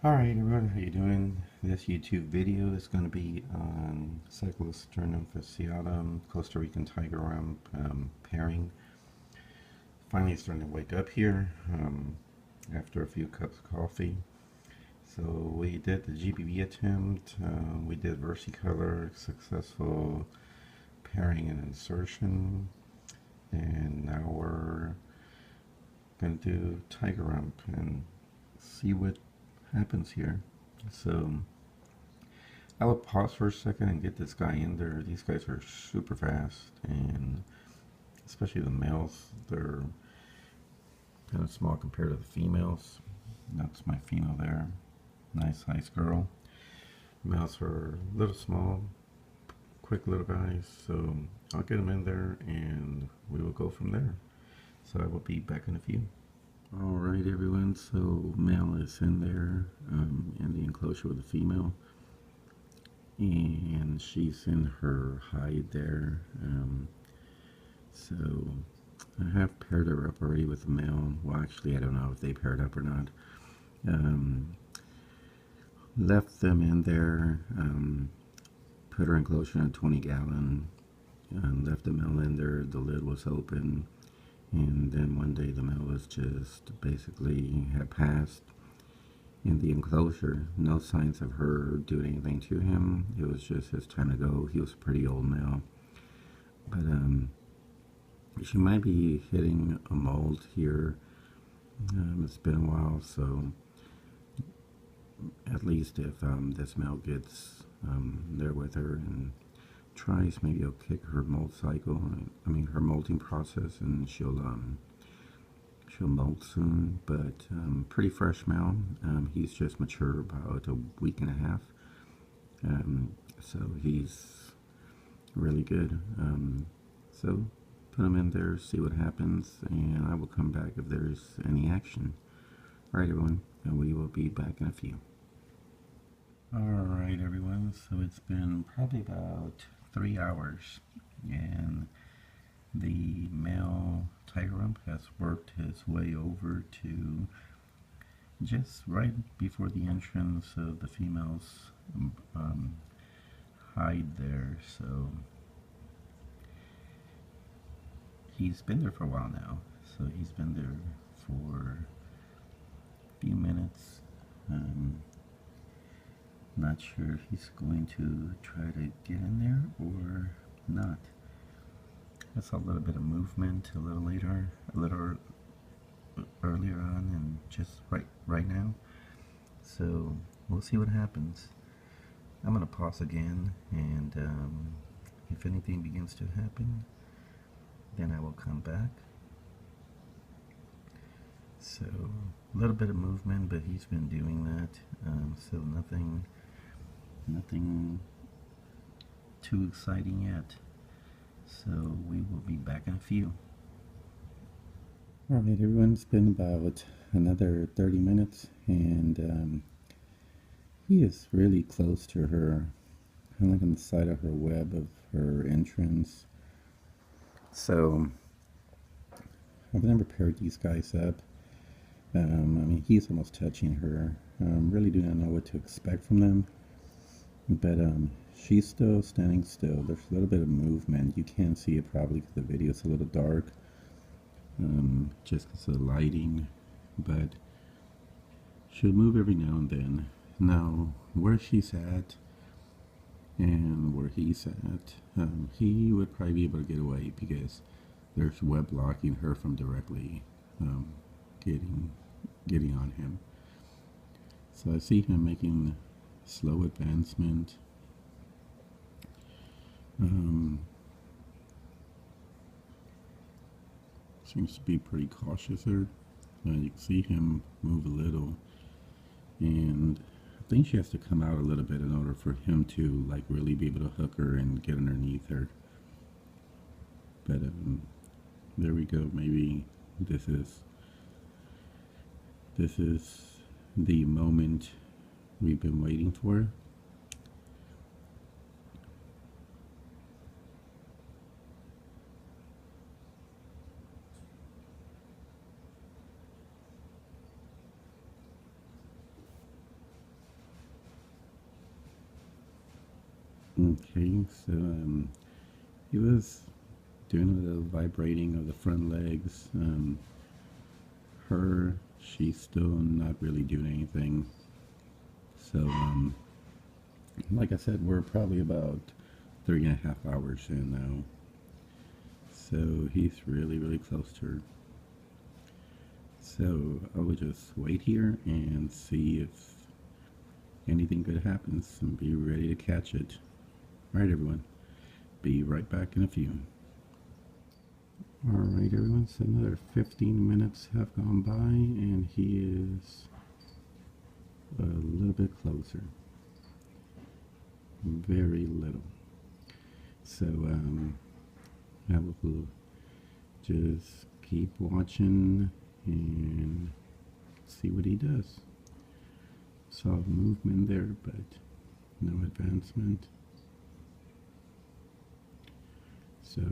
Alright everyone, how you doing? This YouTube video is going to be on Cyclosternum facsciatum, Costa Rican tiger rump pairing. Finally starting to wake up here after a few cups of coffee. So we did the GBB attempt, we did versicolor, successful pairing and insertion, and now we're going to do tiger rump and see what happens here. So I will pause for a second and get this guy in there. These guys are super fast, and especially the males, they're kind of small compared to the females. That's my female there. Nice size girl. Males are a little small, quick little guys, so I'll get them in there and we will go from there. So I will be back in a few. Alright everyone, so male is in there in the enclosure with the female, and she's in her hide there. So I have paired her up already with the male. Well, actually I don't know if they paired up or not. Left them in there, put her enclosure in a 20-gallon, left the male in there. The lid was open, and then one day the male was just basically had passed in the enclosure. No signs of her doing anything to him. It was just his time to go. He was a pretty old male, but she might be hitting a mold here. It's been a while, so at least if this male gets there with her and tries, maybe I'll kick her molt cycle. I mean her molting process, and she'll molt soon. But pretty fresh male. He's just mature about a week and a half. So he's really good. So put him in there, see what happens, and I will come back if there's any action. Alright everyone, and we will be back in a few. Alright everyone, so it's been probably about 3 hours, and the male tiger rump has worked his way over to just right before the entrance of the female's hide there. So he's been there for a while now. So he's been there for a few minutes. Not sure if he's going to try to get in there or not. I saw a little bit of movement a little later, a little earlier on, and just right now. So we'll see what happens. I'm gonna pause again, and if anything begins to happen, then I will come back. So a little bit of movement, but he's been doing that. So nothing too exciting yet. So we will be back in a few. Alright everyone, it's been about another 30 minutes, and he is really close to her, kind of like on the side of her web of her entrance. So I've never paired these guys up. I mean, he's almost touching her. Really do not know what to expect from them, but she's still standing still. There's a little bit of movement. You can't see it probably because the video is a little dark, just because of the lighting, but she'll move every now and then. Now, where she's at and where he's at, he would probably be able to get away because there's web blocking her from directly getting on him. So I see him making slow advancement. Seems to be pretty cautious there. You can see him move a little, and I think she has to come out a little bit in order for him to like really be able to hook her and get underneath her. But there we go. Maybe this is the moment we've been waiting for. Okay, so he was doing a little vibrating of the front legs. She's still not really doing anything. So, like I said, we're probably about 3.5 hours in now. So he's really, really close to her. So I will just wait here and see if anything good happens and be ready to catch it. Alright everyone, be right back in a few. Alright everyone, so another 15 minutes have gone by and he is a little bit closer. Very little. So I will just keep watching and see what he does. Saw movement there, but no advancement. So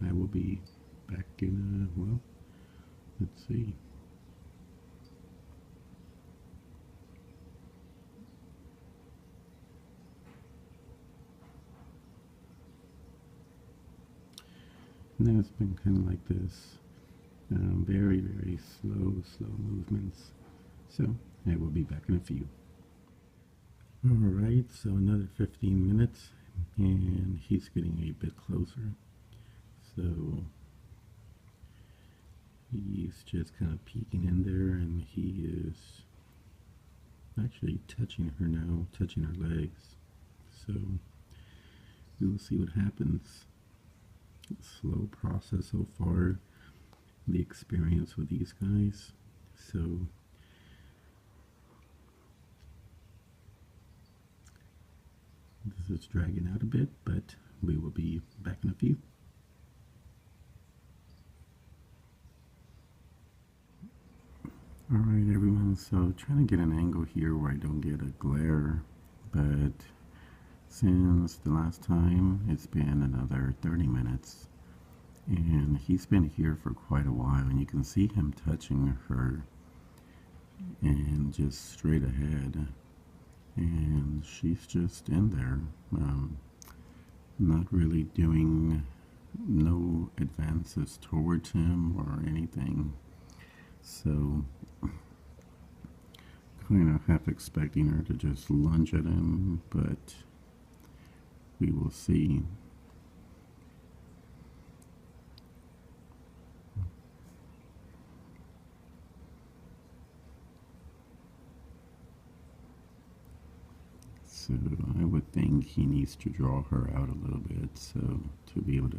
I will be back in well, let's see. Now it's been kind of like this, very, very slow movements. So I will be back in a few. Alright, so another 15 minutes and he's getting a bit closer. So he's just kind of peeking in there and he is actually touching her now, touching her legs. So we will see what happens. Slow process so far, the experience with these guys. So this is dragging out a bit, but we will be back in a few. Alright everyone, so trying to get an angle here where I don't get a glare, but since the last time it's been another 30 minutes and he's been here for quite a while and you can see him touching her and just straight ahead, and she's just in there, not really doing no advances towards him or anything. So kind of half expecting her to just lunge at him, but we will see. So I would think he needs to draw her out a little bit, so to be able to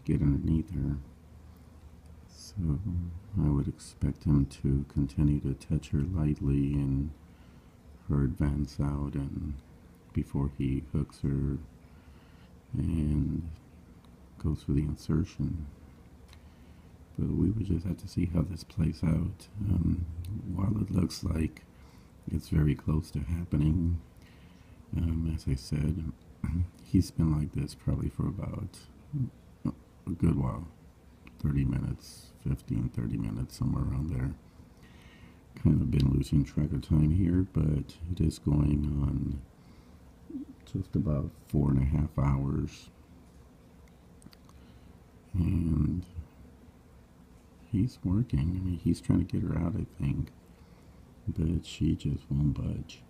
get underneath her. So I would expect him to continue to touch her lightly and her advance out, and before he hooks her and goes for the insertion. But we would just have to see how this plays out. While it looks like it's very close to happening, as I said, he's been like this probably for about a good while. 30 minutes, 15, 30 minutes, somewhere around there. Kind of been losing track of time here, but it is going on just about 4.5 hours. And he's working. I mean, he's trying to get her out, I think, but she just won't budge.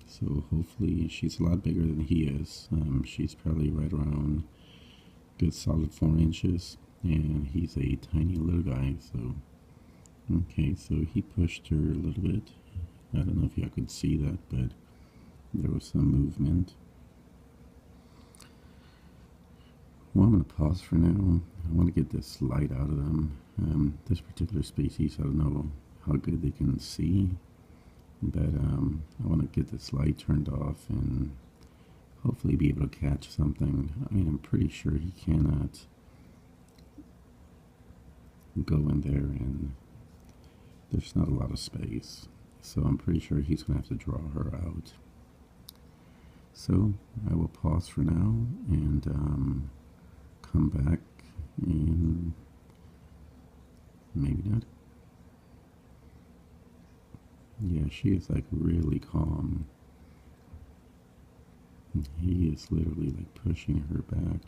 So hopefully she's a lot bigger than he is. She's probably right around good solid 4 inches, and he's a tiny little guy. So okay, so he pushed her a little bit. I don't know if y'all could see that, but there was some movement. Well, I'm going to pause for now. I want to get this light out of them. This particular species, I don't know how good they can see, but I want to get this light turned off and hopefully be able to catch something. I mean, I'm pretty sure he cannot go in there and there's not a lot of space. So I'm pretty sure he's going to have to draw her out. So I will pause for now and come back in maybe not. she is like really calm. He is literally like pushing her back.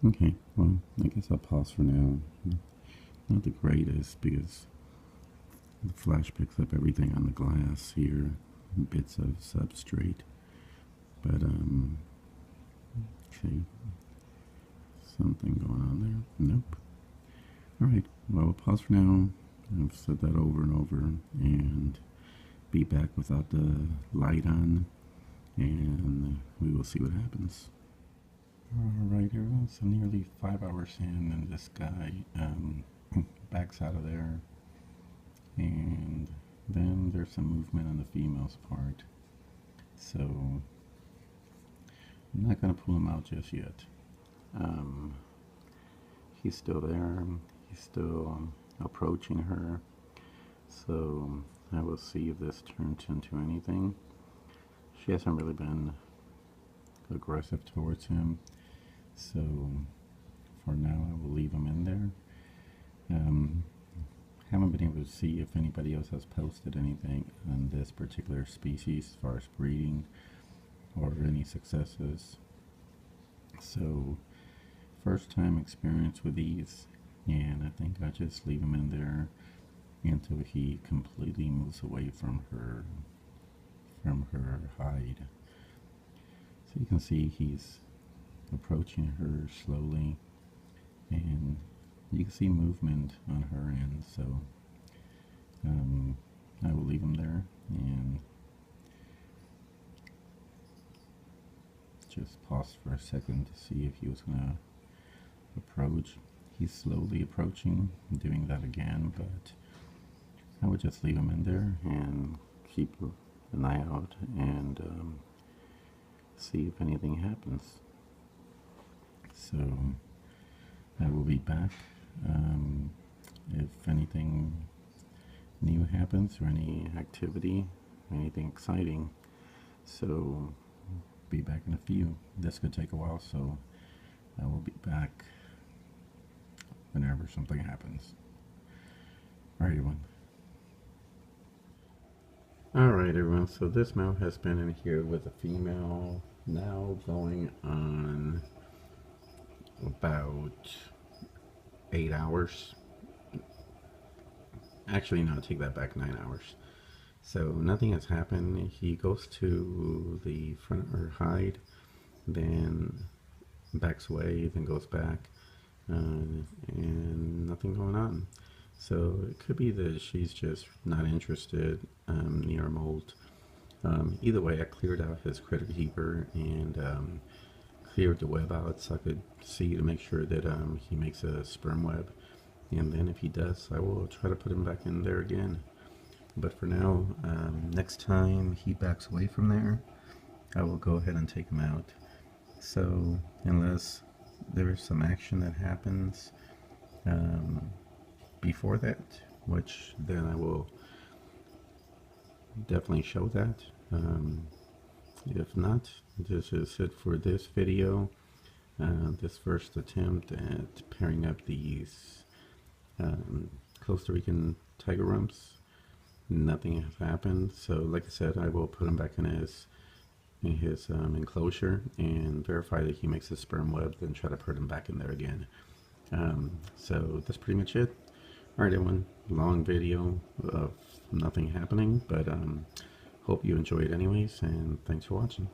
Okay, well, I guess I'll pause for now. Not the greatest because the flash picks up everything on the glass here, bits of substrate. But, okay, something going on there. Nope. Alright, well, we'll pause for now. I've said that over and over, and be back without the light on, and we will see what happens. Alright, everyone, so nearly 5 hours in, and this guy backs out of there, and then there's some movement on the female's part, so I'm not going to pull him out just yet. He's still there, he's still approaching her, so I will see if this turns into anything. She hasn't really been aggressive towards him, so for now I will leave him in there. Haven't been able to see if anybody else has posted anything on this particular species as far as breeding or any successes, so first time experience with these, and I think I just leave him in there until he completely moves away from her hide. So you can see he's approaching her slowly, and you can see movement on her end, so I will leave him there and just pause for a second to see if he was going to approach. He's slowly approaching, doing that again, but I would just leave him in there and keep an eye out and see if anything happens. So I will be back if anything new happens or any activity, anything exciting. So be back in a few. This could take a while, so I will be back whenever something happens. Alright, everyone. Alright, everyone, so this male has been in here with a female now going on about 8 hours. Actually, no, take that back, 9 hours. So nothing has happened. He goes to the front of her hide, then backs away, then goes back, and nothing going on. So it could be that she's just not interested near molt. Either way, I cleared out his critter keeper and cleared the web out so I could see to make sure that he makes a sperm web. And then if he does, I will try to put him back in there again. But for now, next time he backs away from there, I will go ahead and take him out. So unless there is some action that happens before that, which then I will definitely show that. If not, this is it for this video. This first attempt at pairing up these Costa Rican tiger rumps. Nothing has happened, so like I said, I will put him back in his enclosure and verify that he makes a sperm web, then try to put him back in there again. So that's pretty much it. Alright, everyone, long video of nothing happening, but hope you enjoyed anyways, and thanks for watching.